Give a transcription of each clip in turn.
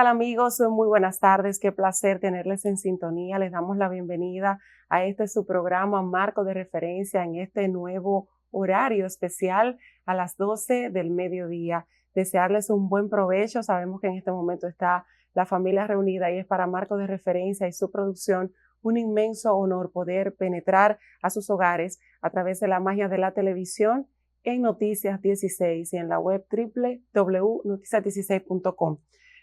tal amigos? Muy buenas tardes, qué placer tenerles en sintonía. Les damos la bienvenida a su programa Marco de Referencia en este nuevo horario especial a las 12 del mediodía. Desearles un buen provecho. Sabemos que en este momento está la familia reunida y es para Marco de Referencia y su producción un inmenso honor poder penetrar a sus hogares a través de la magia de la televisión en Noticias 16 y en la web www.noticias16.com.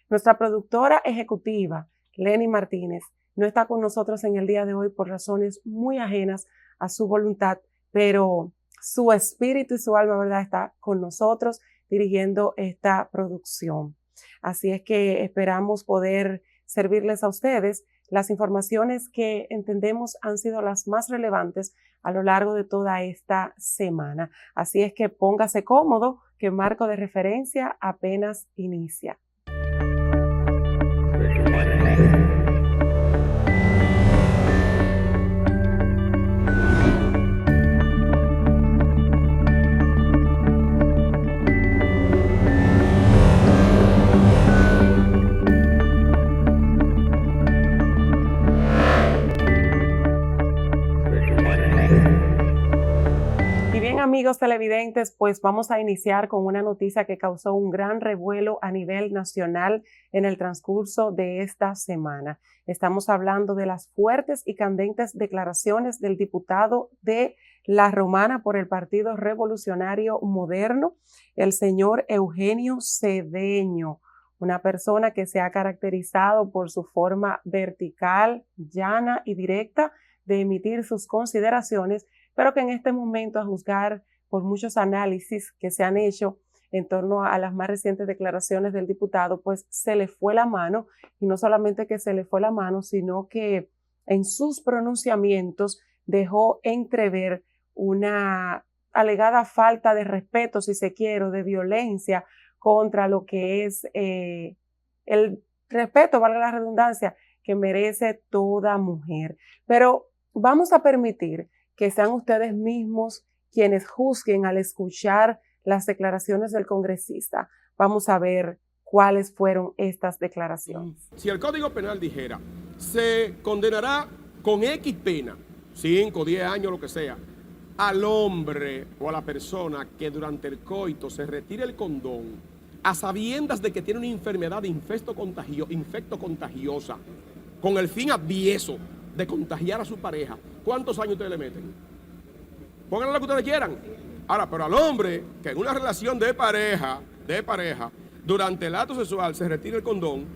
Nuestra productora ejecutiva, Lenny Martínez, no está con nosotros en el día de hoy por razones muy ajenas a su voluntad, pero su espíritu y su alma, ¿verdad?, está con nosotros dirigiendo esta producción. Así es que esperamos poder servirles a ustedes las informaciones que entendemos han sido las más relevantes a lo largo de toda esta semana. Así es que póngase cómodo, que Marco de Referencia apenas inicia. Amigos televidentes, pues vamos a iniciar con una noticia que causó un gran revuelo a nivel nacional en el transcurso de esta semana. Estamos hablando de las fuertes y candentes declaraciones del diputado de La Romana por el Partido Revolucionario Moderno, el señor Eugenio Cedeño, una persona que se ha caracterizado por su forma vertical, llana y directa de emitir sus consideraciones, pero que en este momento, a juzgar por muchos análisis que se han hecho en torno a las más recientes declaraciones del diputado, pues se le fue la mano, y no solamente que se le fue la mano, sino que en sus pronunciamientos dejó entrever una alegada falta de respeto, si se quiere, de violencia contra lo que es el respeto, valga la redundancia, que merece toda mujer. Pero vamos a permitir que sean ustedes mismos quienes juzguen al escuchar las declaraciones del congresista. Vamos a ver cuáles fueron estas declaraciones. Si el Código Penal dijera, se condenará con X pena, 5, 10 años, lo que sea, al hombre o a la persona que durante el coito se retire el condón a sabiendas de que tiene una enfermedad de infecto contagiosa, con el fin avieso de contagiar a su pareja, ¿cuántos años ustedes le meten? Pónganle lo que ustedes quieran. Ahora, pero al hombre que en una relación de pareja, durante el acto sexual se retira el condón,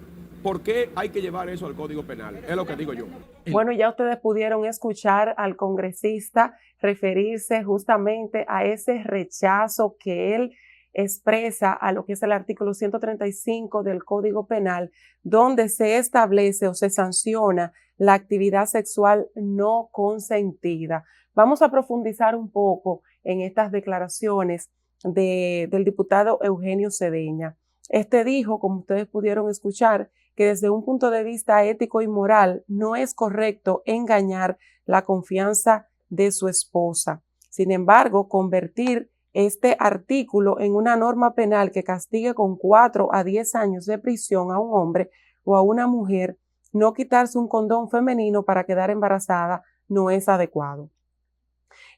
¿por qué hay que llevar eso al Código Penal? Es lo que digo yo. Bueno, ya ustedes pudieron escuchar al congresista referirse justamente a ese rechazo que él expresa a lo que es el artículo 135 del Código Penal, donde se establece o se sanciona la actividad sexual no consentida. Vamos a profundizar un poco en estas declaraciones del diputado Eugenio Cedeño. Este dijo, como ustedes pudieron escuchar, que desde un punto de vista ético y moral no es correcto engañar la confianza de su esposa. Sin embargo, convertir este artículo en una norma penal que castigue con 4 a 10 años de prisión a un hombre o a una mujer, no quitarse un condón femenino para quedar embarazada, no es adecuado.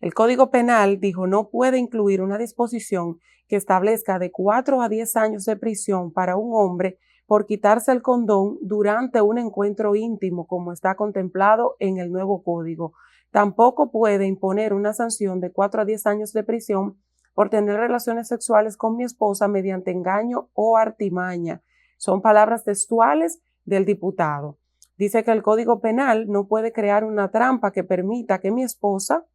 El Código Penal, dijo, no puede incluir una disposición que establezca de 4 a 10 años de prisión para un hombre por quitarse el condón durante un encuentro íntimo, como está contemplado en el nuevo código. Tampoco puede imponer una sanción de 4 a 10 años de prisión por tener relaciones sexuales con mi esposa mediante engaño o artimaña. Son palabras textuales del diputado. Dice que el Código Penal no puede crear una trampa que permita que mi esposa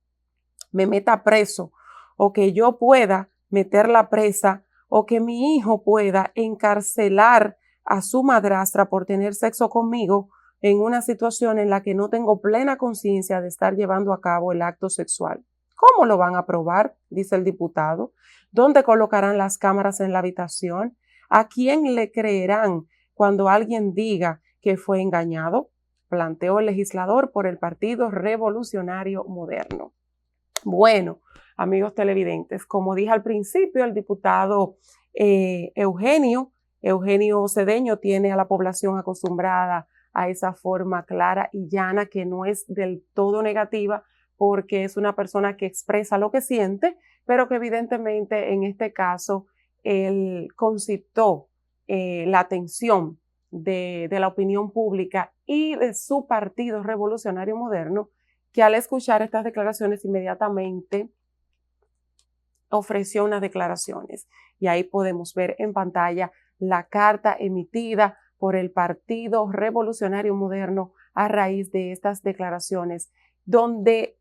me meta preso, o que yo pueda meterla presa, o que mi hijo pueda encarcelar a su madrastra por tener sexo conmigo en una situación en la que no tengo plena conciencia de estar llevando a cabo el acto sexual. ¿Cómo lo van a probar?, dice el diputado. ¿Dónde colocarán las cámaras en la habitación? ¿A quién le creerán cuando alguien diga que fue engañado?, planteó el legislador por el Partido Revolucionario Moderno. Bueno, amigos televidentes, como dije al principio, el diputado Eugenio Eugenio Cedeño tiene a la población acostumbrada a esa forma clara y llana que no es del todo negativa porque es una persona que expresa lo que siente, pero que evidentemente en este caso él concitó la atención de la opinión pública y de su partido Revolucionario Moderno, que al escuchar estas declaraciones inmediatamente ofreció unas declaraciones. Y ahí podemos ver en pantalla la carta emitida por el Partido Revolucionario Moderno a raíz de estas declaraciones, donde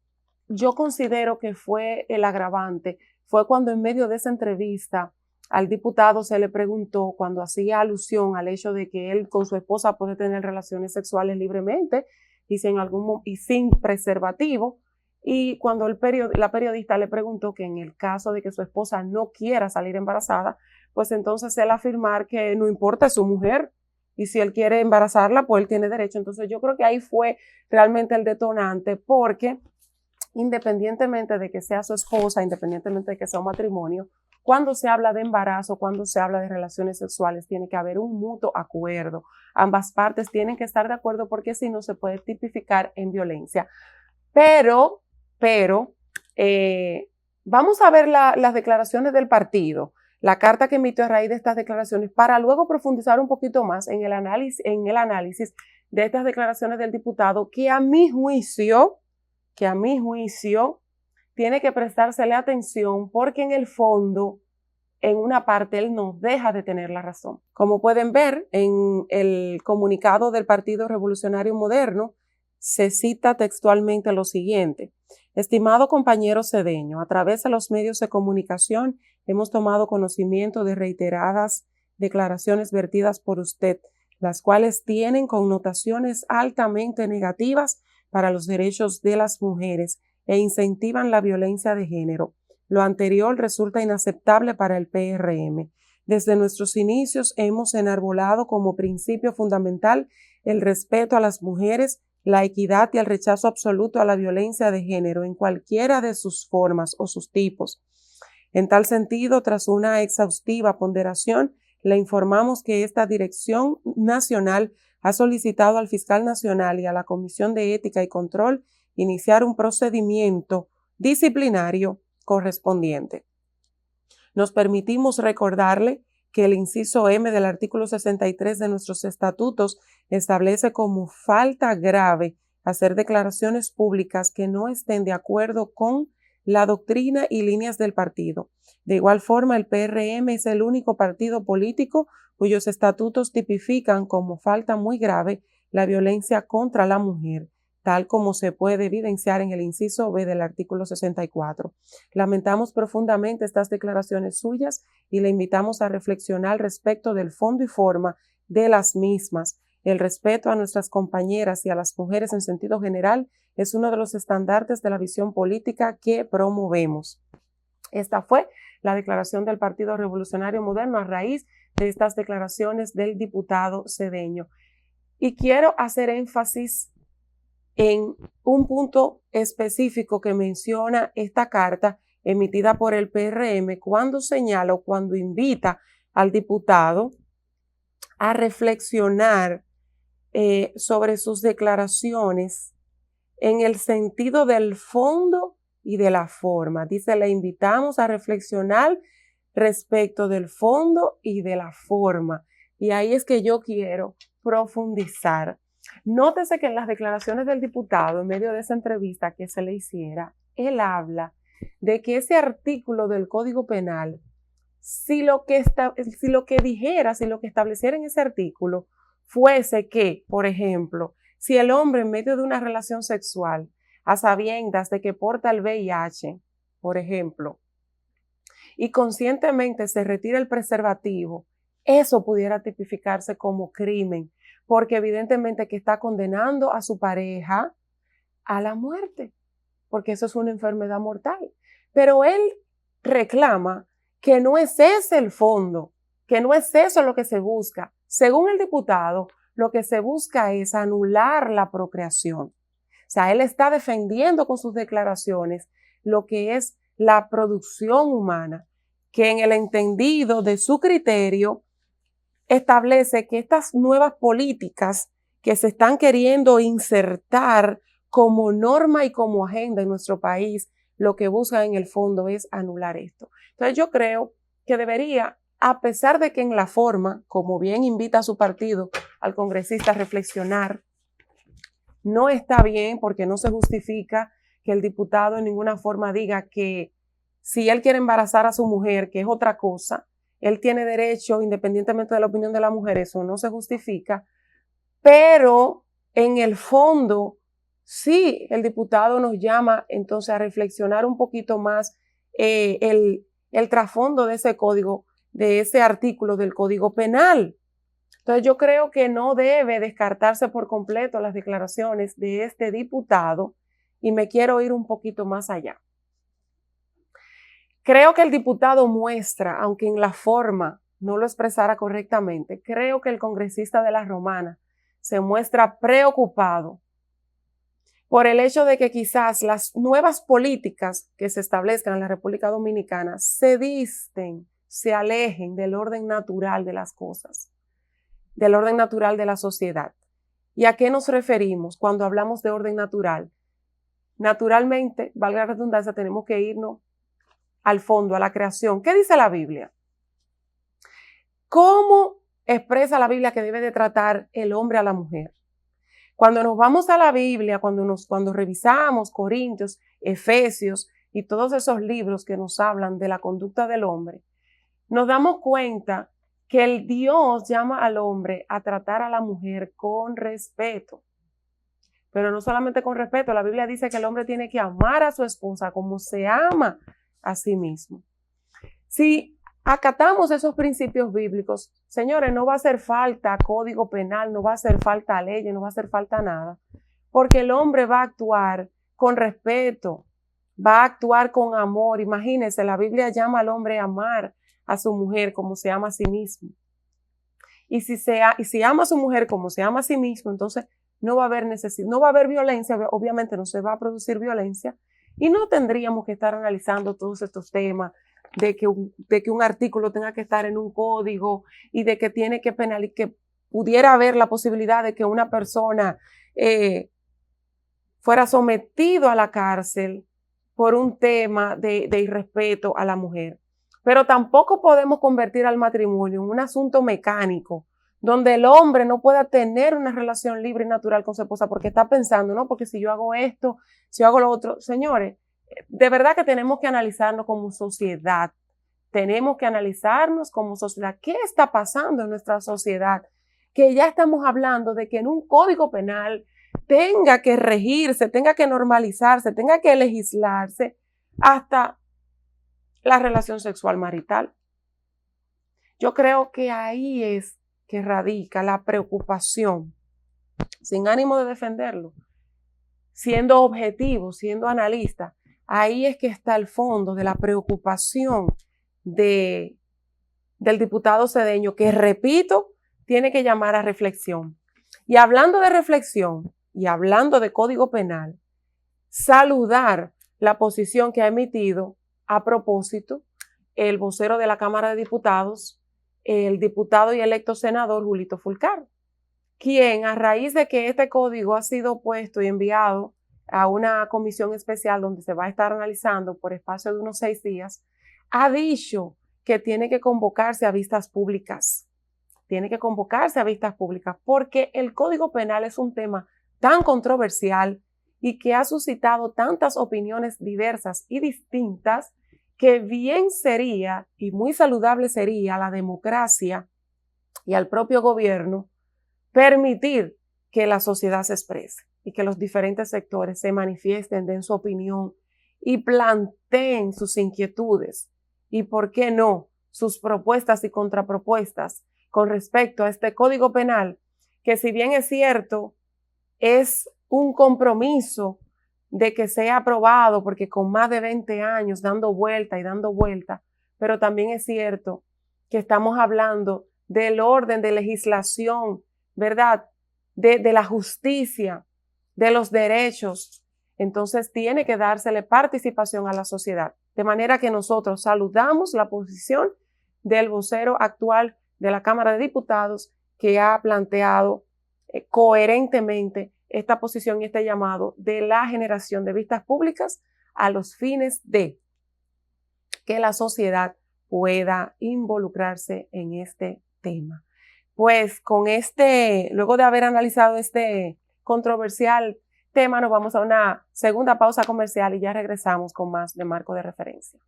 yo considero que fue el agravante, fue cuando en medio de esa entrevista al diputado se le preguntó, cuando hacía alusión al hecho de que él con su esposa puede tener relaciones sexuales libremente y sin preservativo, y cuando la periodista le preguntó que en el caso de que su esposa no quiera salir embarazada, pues entonces él afirmar que no importa, es su mujer, y si él quiere embarazarla, pues él tiene derecho. Entonces yo creo que ahí fue realmente el detonante, porque independientemente de que sea su esposa, independientemente de que sea un matrimonio, cuando se habla de embarazo, cuando se habla de relaciones sexuales, tiene que haber un mutuo acuerdo. Ambas partes tienen que estar de acuerdo porque si no se puede tipificar en violencia. Pero vamos a ver las declaraciones del partido, la carta que emitió a raíz de estas declaraciones, para luego profundizar un poquito más en el análisis de estas declaraciones del diputado, que a mi juicio tiene que prestársele atención porque en el fondo, en una parte, él no deja de tener la razón. Como pueden ver en el comunicado del Partido Revolucionario Moderno, se cita textualmente lo siguiente: estimado compañero Cedeño, a través de los medios de comunicación hemos tomado conocimiento de reiteradas declaraciones vertidas por usted, las cuales tienen connotaciones altamente negativas para los derechos de las mujeres e incentivan la violencia de género. Lo anterior resulta inaceptable para el PRM. Desde nuestros inicios hemos enarbolado como principio fundamental el respeto a las mujeres, la equidad y el rechazo absoluto a la violencia de género en cualquiera de sus formas o sus tipos. En tal sentido, tras una exhaustiva ponderación, le informamos que esta Dirección Nacional ha solicitado al Fiscal Nacional y a la Comisión de Ética y Control iniciar un procedimiento disciplinario correspondiente. Nos permitimos recordarle que el inciso M del artículo 63 de nuestros estatutos establece como falta grave hacer declaraciones públicas que no estén de acuerdo con la doctrina y líneas del partido. De igual forma, el PRM es el único partido político cuyos estatutos tipifican como falta muy grave la violencia contra la mujer, tal como se puede evidenciar en el inciso B del artículo 64. Lamentamos profundamente estas declaraciones suyas y le invitamos a reflexionar respecto del fondo y forma de las mismas. El respeto a nuestras compañeras y a las mujeres en sentido general es uno de los estandartes de la visión política que promovemos. Esta fue la declaración del Partido Revolucionario Moderno a raíz de estas declaraciones del diputado Cedeño. Y quiero hacer énfasis en un punto específico que menciona esta carta emitida por el PRM cuando señala o cuando invita al diputado a reflexionar sobre sus declaraciones en el sentido del fondo y de la forma. Dice, le invitamos a reflexionar respecto del fondo y de la forma. Y ahí es que yo quiero profundizar. Nótese que en las declaraciones del diputado, en medio de esa entrevista que se le hiciera, él habla de que ese artículo del Código Penal, si lo que estableciera en ese artículo fuese que, por ejemplo, si el hombre en medio de una relación sexual, a sabiendas de que porta el VIH, por ejemplo, y conscientemente se retira el preservativo, eso pudiera tipificarse como crimen, porque evidentemente que está condenando a su pareja a la muerte, porque eso es una enfermedad mortal. Pero él reclama que no es ese el fondo, que no es eso lo que se busca. Según el diputado, lo que se busca es anular la procreación. O sea, él está defendiendo con sus declaraciones lo que es la producción humana, que en el entendido de su criterio establece que estas nuevas políticas que se están queriendo insertar como norma y como agenda en nuestro país, lo que buscan en el fondo es anular esto. Entonces yo creo que debería, a pesar de que en la forma, como bien invita a su partido al congresista a reflexionar, no está bien porque no se justifica que el diputado en ninguna forma diga que si él quiere embarazar a su mujer, que es otra cosa, él tiene derecho, independientemente de la opinión de la mujer, eso no se justifica, pero en el fondo, sí, el diputado nos llama entonces a reflexionar un poquito más el trasfondo de ese código, de ese artículo del Código Penal. Entonces yo creo que no debe descartarse por completo las declaraciones de este diputado y me quiero ir un poquito más allá. Creo que el diputado muestra, aunque en la forma no lo expresara correctamente, creo que el congresista de la Romana se muestra preocupado por el hecho de que quizás las nuevas políticas que se establezcan en la República Dominicana se disten, se alejen del orden natural de las cosas, del orden natural de la sociedad. ¿Y a qué nos referimos cuando hablamos de orden natural? Naturalmente, valga la redundancia, tenemos que irnos al fondo, a la creación. ¿Qué dice la Biblia? ¿Cómo expresa la Biblia que debe de tratar el hombre a la mujer? Cuando nos vamos a la Biblia, cuando revisamos Corintios, Efesios y todos esos libros que nos hablan de la conducta del hombre, nos damos cuenta que el Dios llama al hombre a tratar a la mujer con respeto. Pero no solamente con respeto, la Biblia dice que el hombre tiene que amar a su esposa como se ama a sí mismo. Si acatamos esos principios bíblicos, señores, no va a hacer falta código penal, no va a hacer falta ley, no va a hacer falta nada, porque el hombre va a actuar con respeto, va a actuar con amor. Imagínense, la Biblia llama al hombre a amar a su mujer como se ama a sí mismo. Y si ama a su mujer como se ama a sí mismo, entonces no va a haber necesidad, no va a haber violencia, obviamente no se va a producir violencia y no tendríamos que estar analizando todos estos temas de que un artículo tenga que estar en un código y de que tiene que penalizar, que pudiera haber la posibilidad de que una persona fuera sometido a la cárcel por un tema de irrespeto a la mujer. Pero tampoco podemos convertir al matrimonio en un asunto mecánico, donde el hombre no pueda tener una relación libre y natural con su esposa porque está pensando, ¿no? Porque si yo hago esto, si yo hago lo otro. Señores, de verdad que tenemos que analizarnos como sociedad. Tenemos que analizarnos como sociedad. ¿Qué está pasando en nuestra sociedad? Que ya estamos hablando de que en un código penal tenga que regirse, tenga que normalizarse, tenga que legislarse hasta la relación sexual marital. Yo creo que ahí es que radica la preocupación, sin ánimo de defenderlo, siendo objetivo, siendo analista, ahí es que está el fondo de la preocupación del diputado Cedeño, que repito, tiene que llamar a reflexión. Y hablando de reflexión y hablando de código penal, saludar la posición que ha emitido a propósito el vocero de la Cámara de Diputados, el diputado y electo senador Julito Fulcar, quien a raíz de que este código ha sido puesto y enviado a una comisión especial donde se va a estar analizando por espacio de unos 6 días, ha dicho que tiene que convocarse a vistas públicas. Tiene que convocarse a vistas públicas porque el Código Penal es un tema tan controversial y que ha suscitado tantas opiniones diversas y distintas que bien sería y muy saludable sería a la democracia y al propio gobierno permitir que la sociedad se exprese y que los diferentes sectores se manifiesten, den su opinión y planteen sus inquietudes y, ¿por qué no?, sus propuestas y contrapropuestas con respecto a este Código Penal, que si bien es cierto, es un compromiso de que sea aprobado, porque con más de 20 años dando vuelta y dando vuelta, pero también es cierto que estamos hablando del orden de legislación, ¿verdad?, de la justicia, de los derechos. Entonces tiene que dársele participación a la sociedad, de manera que nosotros saludamos la posición del vocero actual de la Cámara de Diputados, que ha planteado coherentemente esta posición y este llamado de la generación de vistas públicas a los fines de que la sociedad pueda involucrarse en este tema. Pues luego de haber analizado este controversial tema, nos vamos a una segunda pausa comercial y ya regresamos con más de Marco de Referencia.